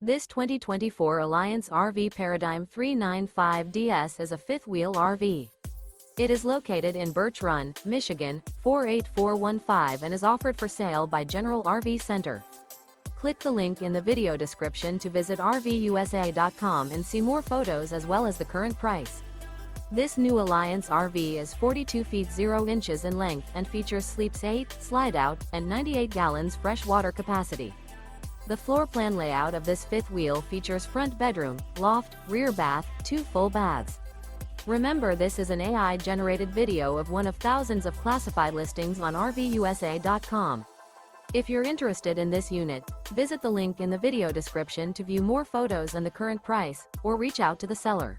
This 2024 Alliance RV Paradigm 395DS is a fifth-wheel RV. It is located in Birch Run, Michigan, 48415 and is offered for sale by General RV Center. Click the link in the video description to visit RVUSA.com and see more photos as well as the current price. This new Alliance RV is 42 feet 0 inches in length and features sleeps 8, Slideout, and 98 gallons fresh water capacity. The floor plan layout of this fifth wheel features front bedroom, loft, rear bath, 2 full baths. Remember, this is an AI-generated video of one of thousands of classified listings on RVUSA.com. If you're interested in this unit, visit the link in the video description to view more photos and the current price, or reach out to the seller.